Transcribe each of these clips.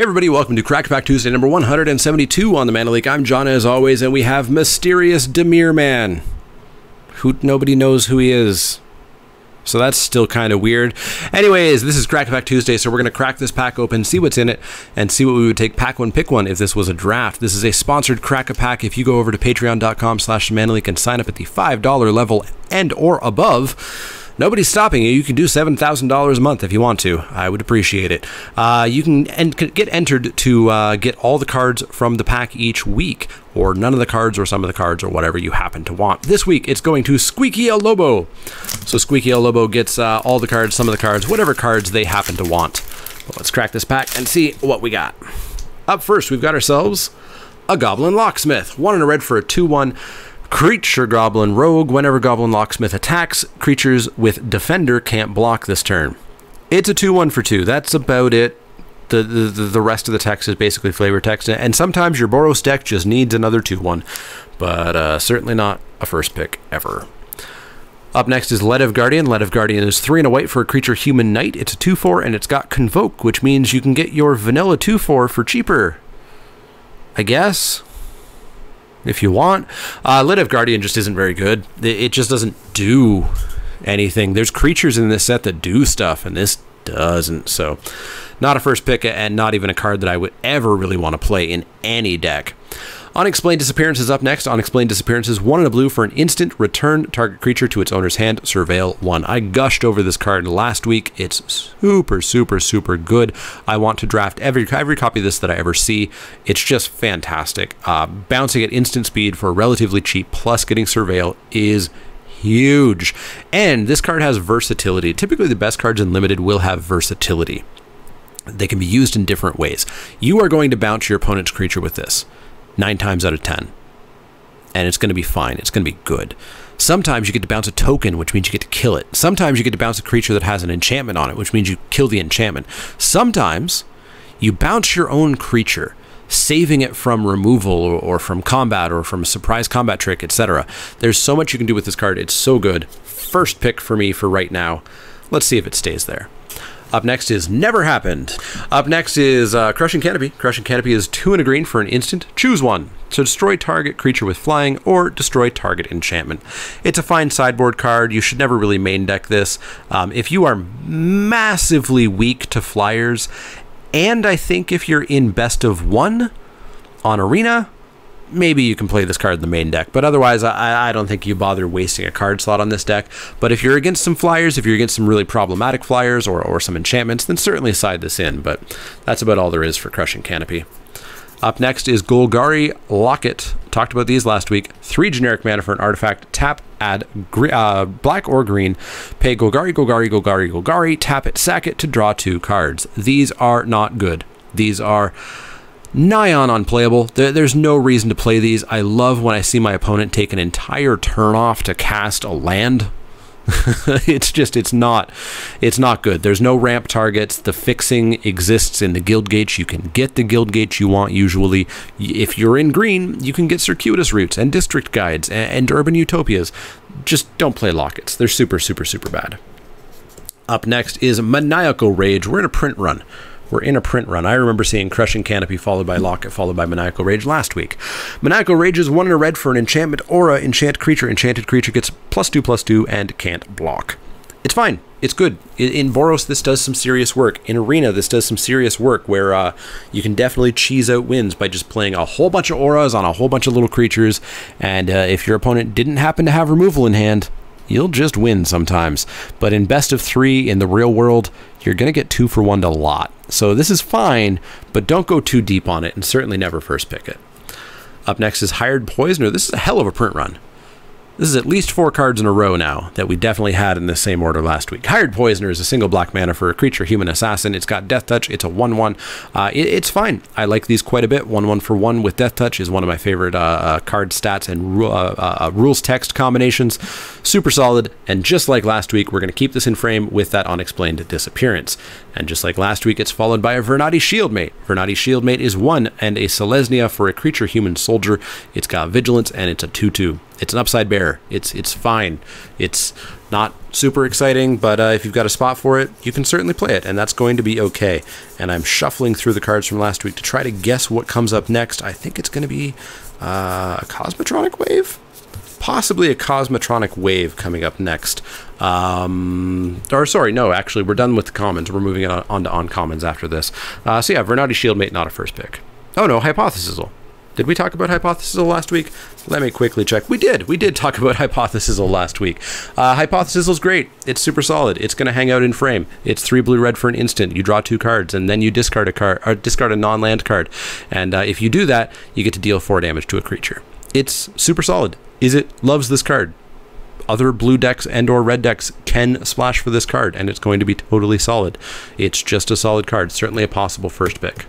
Everybody, welcome to Crack Pack Tuesday number 172 on the Man Leek. I'm John as always, and we have Mysterious Demir Man, who nobody knows who he is. So that's still kind of weird. Anyways, this is Crack Pack Tuesday, so we're going to crack this pack open, see what's in it, and see what we would take pack one, pick one if this was a draft. This is a sponsored Crack a Pack. If you go over to patreon.com/manleek and sign up at the $5 level and or above, nobody's stopping you. You can do $7,000 a month if you want to. I would appreciate it. You can get entered to get all the cards from the pack each week, or none of the cards, or some of the cards, or whatever you happen to want. This week, it's going to Squeaky El Lobo. So Squeaky El Lobo gets all the cards, some of the cards, whatever cards they happen to want. But let's crack this pack and see what we got. Up first, we've got ourselves a Goblin Locksmith. 1 and a red for a 2/1. Creature Goblin Rogue. Whenever Goblin Locksmith attacks, creatures with Defender can't block this turn. It's a 2/1 for 2. That's about it. The rest of the text is basically flavor text, and sometimes your Boros deck just needs another 2/1, but certainly not a first pick ever. Up next is Lead of Guardian. Lead of Guardian is 3 and a white for a creature human knight. It's a 2/4 and it's got Convoke, which means you can get your vanilla 2/4 for cheaper, I guess, if you want. Lead of Guardian just isn't very good. It just doesn't do anything. There's creatures in this set that do stuff, and this doesn't. So not a first pick, and not even a card that I would ever really want to play in any deck. Unexplained Disappearance is up next. Unexplained Disappearance is 1 and a blue for an instant. Return target creature to its owner's hand. Surveil 1. I gushed over this card last week. It's super, super, super good. I want to draft every copy of this that I ever see. It's just fantastic. Bouncing at instant speed for relatively cheap, plus getting Surveil is huge. And this card has versatility. Typically, the best cards in Limited will have versatility. They can be used in different ways. You are going to bounce your opponent's creature with this 9 times out of 10. And it's going to be fine. It's going to be good. Sometimes you get to bounce a token, which means you get to kill it. Sometimes you get to bounce a creature that has an enchantment on it, which means you kill the enchantment. Sometimes you bounce your own creature, saving it from removal or from combat or from a surprise combat trick, etc. There's so much you can do with this card. It's so good. First pick for me for right now. Let's see if it stays there. Up next is Never Happened. Up next is Crushing Canopy. Crushing Canopy is 2 and a green for an instant. Choose 1. To destroy target creature with flying or destroy target enchantment. It's a fine sideboard card. You should never really main deck this. If you are massively weak to flyers, and I think if you're in best of 1 on Arena, maybe you can play this card in the main deck, but otherwise I don't think you bother wasting a card slot on this deck. But if you're against some flyers, if you're against some really problematic flyers or some enchantments, then certainly side this in, but that's about all there is for Crushing Canopy. Up next is Golgari Locket. Talked about these last week. 3 generic mana for an artifact. Tap, add black or green. Pay Golgari, Golgari, Golgari, Golgari. Tap it, sack it to draw 2 cards. These are not good. These are nigh on unplayable. There's no reason to play these. I love when I see my opponent take an entire turn off to cast a land. it's not good. There's no ramp targets. The fixing exists in the guild gates. You can get the guild gates you want usually. If you're in green, you can get circuitous routes and district guides and urban utopias. Just don't play lockets. They're super, super, super bad. Up next is Maniacal Rage. We're in a print run. I remember seeing Crushing Canopy followed by Locket followed by Maniacal Rage last week. Maniacal Rage is 1 and a red for an enchantment aura. Enchant creature. Enchanted creature gets +2/+2 and can't block. It's fine. It's good. In Boros, this does some serious work. In Arena, this does some serious work where you can definitely cheese out wins by just playing a whole bunch of auras on a whole bunch of little creatures. And if your opponent didn't happen to have removal in hand, you'll just win sometimes. But in best of 3 in the real world, you're going to get 2 for 1 a lot. So this is fine, but don't go too deep on it, and certainly never first pick it. Up next is Hired Poisoner. This is a hell of a print run. This is at least 4 cards in a row now that we definitely had in the same order last week. Hired Poisoner is a single black mana for a creature, human assassin. It's got Death Touch. It's a 1/1. It's fine. I like these quite a bit. 1/1 for 1 with Death Touch is one of my favorite card stats and rules text combinations. Super solid. And just like last week, we're going to keep this in frame with that Unexplained Disappearance. And just like last week, it's followed by a Vernati Shieldmate. Vernati Shieldmate is 1 and a Selesnya for a creature, human soldier. It's got Vigilance and it's a 2/2. It's an upside bear. It's fine. It's Not super exciting, but if you've got a spot for it, you can certainly play it, and that's going to be okay. And I'm shuffling through the cards from last week to try to guess what comes up next. I think it's going to be a Cosmotronic Wave? Possibly a Cosmotronic Wave coming up next. Or sorry, no, actually, we're done with the commons. We're moving on to uncommons after this. So yeah, Vernati Shieldmate, not a first pick. Oh no, Hypothesizzle. Did we talk about Hypothesizzle last week? Let me quickly check. We did talk about Hypothesizzle last week. Hypothesizzle's great. It's super solid. It's going to hang out in frame. It's 3 blue-red for an instant. You draw 2 cards, and then you discard a card, or discard a non-land card. And if you do that, you get to deal 4 damage to a creature. It's super solid. Loves this card. Other blue decks and or red decks can splash for this card, and it's going to be totally solid. It's just a solid card. Certainly a possible first pick.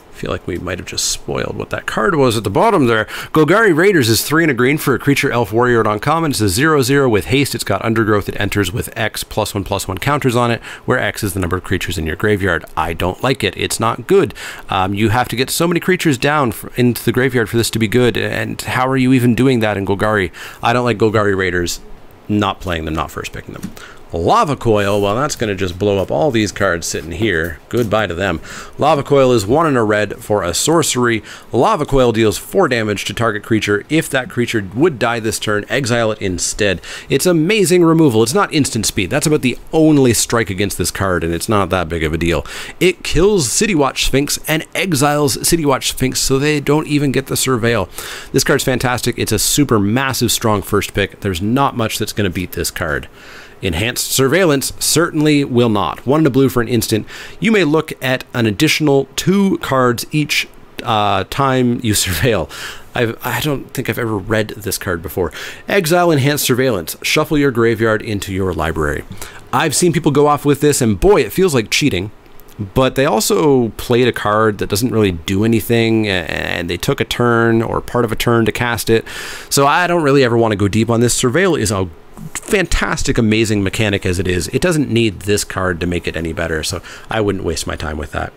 I feel like we might have just spoiled what that card was at the bottom there. Golgari Raiders is 3 and a green for a creature elf warrior at uncommon. It's a 0/0 with haste. It's got undergrowth. It enters with X +1/+1 counters on it, where X is the number of creatures in your graveyard. I don't like it. It's not good. You have to get so many creatures down into the graveyard for this to be good, and how are you even doing that in Golgari? I don't like Golgari Raiders. Not playing them, not first picking them. Lava Coil, well, that's going to just blow up all these cards sitting here. Goodbye to them. Lava Coil is 1 and a red for a sorcery. Lava Coil deals 4 damage to target creature. If that creature would die this turn, exile it instead. It's amazing removal. It's not instant speed. That's about the only strike against this card, and it's not that big of a deal. It kills City Watch Sphinx and exiles City Watch Sphinx, so they don't even get the Surveil. This card's fantastic. It's a super massive strong first pick. There's not much that's going to beat this card. Enhanced Surveillance certainly will not. 1 and a blue for an instant. You may look at an additional 2 cards each time you surveil. I don't think I've ever read this card before. Exile Enhanced Surveillance. Shuffle your graveyard into your library. I've seen people go off with this, and boy, it feels like cheating. But they also played a card that doesn't really do anything, and they took a turn or part of a turn to cast it. So I don't really ever want to go deep on this. Surveil is a fantastic, amazing mechanic as it is. It doesn't need this card to make it any better, so I wouldn't waste my time with that.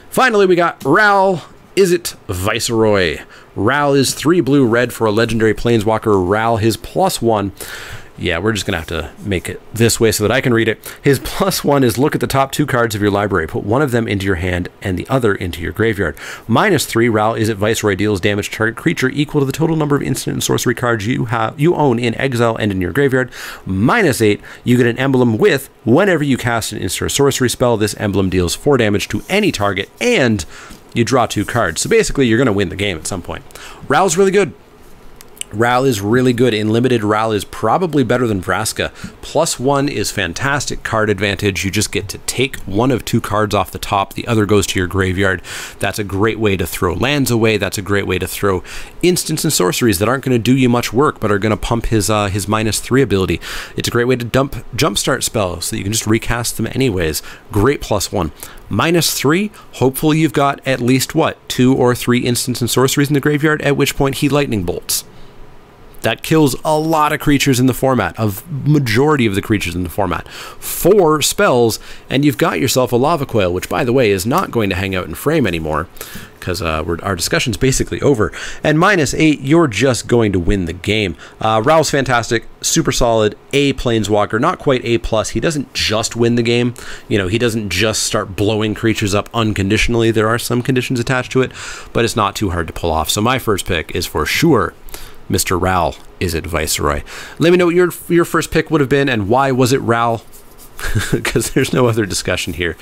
Finally, we got Ral. Is it Viceroy? Ral is 3 blue red for a legendary planeswalker. Ral, his +1. Yeah, we're just going to have to make it this way so that I can read it. His +1 is look at the top 2 cards of your library. Put one of them into your hand and the other into your graveyard. -3, Ral Is It Viceroy deals damage to target creature equal to the total number of instant and sorcery cards you own in exile and in your graveyard. -8, you get an emblem with, whenever you cast an instant or sorcery spell, this emblem deals 4 damage to any target, and you draw 2 cards. So basically, you're going to win the game at some point. Ral's really good. Ral is really good. In Limited, Ral is probably better than Vraska. +1 is fantastic card advantage. You just get to take 1 of 2 cards off the top. The other goes to your graveyard. That's a great way to throw lands away. That's a great way to throw instants and sorceries that aren't going to do you much work, but are going to pump his -3 ability. It's a great way to dump jumpstart spells so that you can just recast them anyways. Great +1. -3, hopefully you've got at least, what, 2 or 3 instants and sorceries in the graveyard, at which point he lightning bolts. That kills a lot of creatures in the format, a majority of the creatures in the format. 4 spells, and you've got yourself a Lava Coil, which, by the way, is not going to hang out in frame anymore, because our discussion's basically over. And -8, you're just going to win the game. Ral's fantastic, super solid, A planeswalker, not quite A+. He doesn't just win the game. You know, he doesn't just start blowing creatures up unconditionally. There are some conditions attached to it, but it's not too hard to pull off. So my first pick is for sure Mr. Ral, Is It Viceroy? Let me know what your first pick would have been, and why was it Ral? Because there's no other discussion here.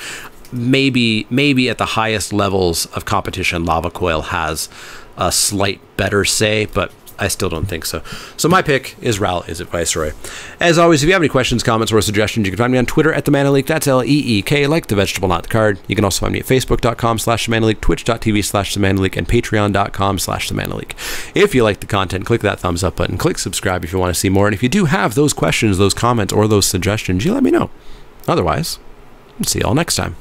Maybe at the highest levels of competition, Lava Coil has a slight better say, but I still don't think so. So my pick is Ral, Is It Viceroy? As always, if you have any questions, comments, or suggestions, you can find me on Twitter at @TheManaLeek. That's L-E-E-K, like the vegetable, not the card. You can also find me at Facebook.com/TheManaLeek, Twitch.tv/TheManaLeek, and Patreon.com/TheManaLeek. If you like the content, click that thumbs up button. Click subscribe if you want to see more. And if you do have those questions, those comments, or those suggestions, you let me know. Otherwise, see you all next time.